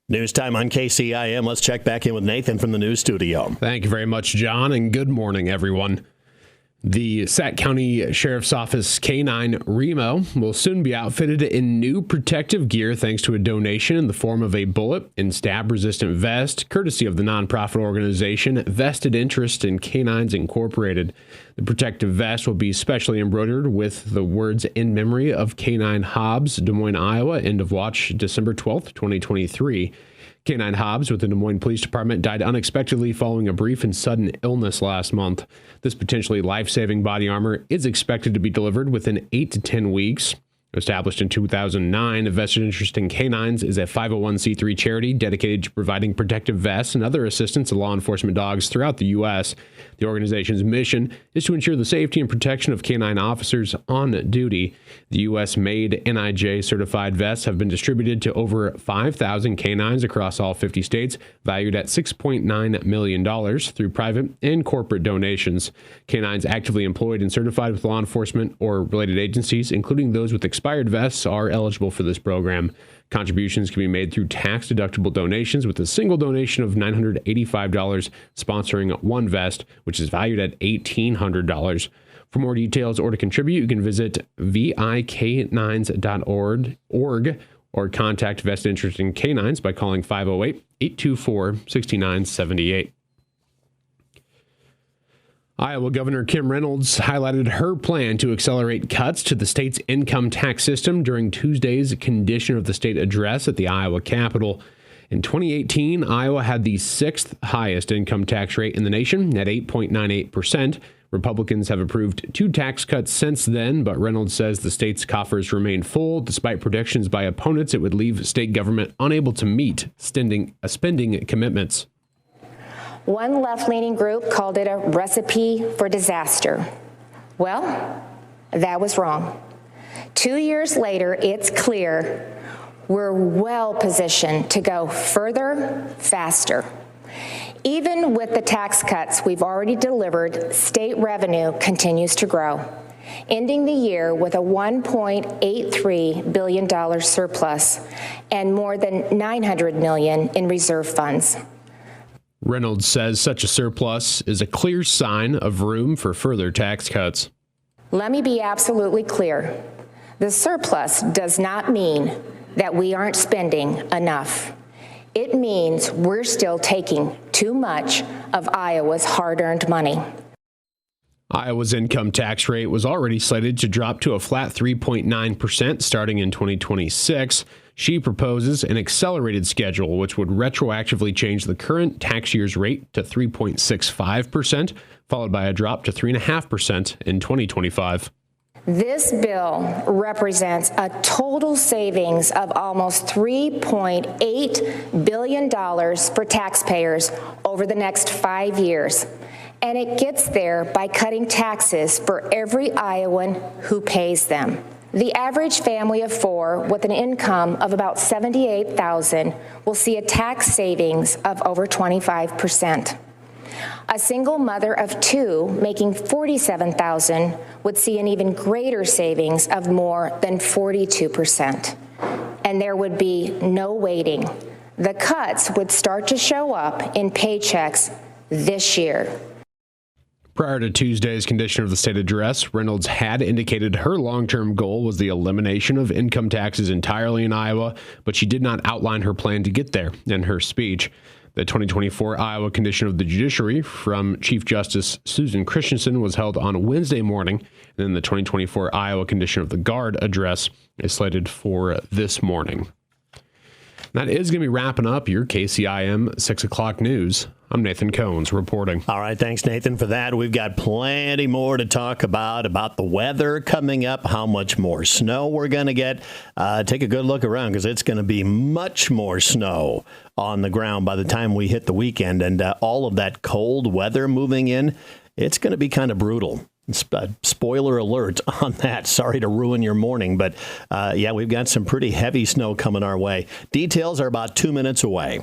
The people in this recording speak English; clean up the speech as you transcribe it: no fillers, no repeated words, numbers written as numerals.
News time on KCIM. Let's check back in with Nathan from the news studio. Thank you very much, John, and good morning, everyone. The Sac County Sheriff's Office K-9 Remo will soon be outfitted in new protective gear thanks to a donation in the form of a bullet and stab-resistant vest, courtesy of the nonprofit organization Vested Interest in Canines Incorporated. The protective vest will be specially embroidered with the words "In memory of K-9 Hobbs, Des Moines, Iowa, end of watch December 12th, 2023. K-9 Hobbs with the Des Moines Police Department died unexpectedly following a brief and sudden illness last month. This potentially life-saving body armor is expected to be delivered within 8 to 10 weeks. Established in 2009, Vested Interest in Canines is a 501c3 charity dedicated to providing protective vests and other assistance to law enforcement dogs throughout the U.S. The organization's mission is to ensure the safety and protection of canine officers on duty. The U.S.-made NIJ-certified vests have been distributed to over 5,000 canines across all 50 states, valued at $6.9 million through private and corporate donations. Canines actively employed and certified with law enforcement or related agencies, including those with expired vests, are eligible for this program. Contributions can be made through tax-deductible donations, with a single donation of $985 sponsoring one vest, which is valued at $1,800. For more details or to contribute, you can visit viknines.org or contact Vested Interest in Canines by calling 508-824-6978. Iowa Governor Kim Reynolds highlighted her plan to accelerate cuts to the state's income tax system during Tuesday's Condition of the State address at the Iowa Capitol. In 2018, Iowa had the sixth highest income tax rate in the nation at 8.98%. Republicans have approved 2 tax cuts since then, but Reynolds says the state's coffers remain full. Despite predictions by opponents, it would leave state government unable to meet spending commitments. One left-leaning group called it a recipe for disaster. Well, that was wrong. 2 years later, it's clear we're well positioned to go further, faster. Even with the tax cuts we've already delivered, state revenue continues to grow, ending the year with a $1.83 billion surplus and more than $900 million in reserve funds. Reynolds says such a surplus is a clear sign of room for further tax cuts. Let me be absolutely clear. The surplus does not mean that we aren't spending enough. It means we're still taking too much of Iowa's hard-earned money. Iowa's income tax rate was already slated to drop to a flat 3.9% starting in 2026. She proposes an accelerated schedule, which would retroactively change the current tax year's rate to 3.65%, followed by a drop to 3.5% in 2025. This bill represents a total savings of almost $3.8 billion for taxpayers over the next 5 years. And it gets there by cutting taxes for every Iowan who pays them. The average family of 4 with an income of about $78,000 will see a tax savings of over 25%. A single mother of 2 making $47,000 would see an even greater savings of more than 42%. And there would be no waiting. The cuts would start to show up in paychecks this year. Prior to Tuesday's Condition of the State address, Reynolds had indicated her long-term goal was the elimination of income taxes entirely in Iowa, but she did not outline her plan to get there in her speech. The 2024 Iowa Condition of the Judiciary from Chief Justice Susan Christensen was held on Wednesday morning, and then the 2024 Iowa Condition of the Guard address is slated for this morning. That is going to be wrapping up your KCIM 6 o'clock news. I'm Nathan Cones reporting. All right, thanks, Nathan, for that. We've got plenty more to talk about the weather coming up, how much more snow we're going to get. Take a good look around because it's going to be much more snow on the ground by the time we hit the weekend. And all of that cold weather moving in, it's going to be kind of brutal. Spoiler alert on that. Sorry to ruin your morning, but yeah, we've got some pretty heavy snow coming our way. Details are about 2 minutes away.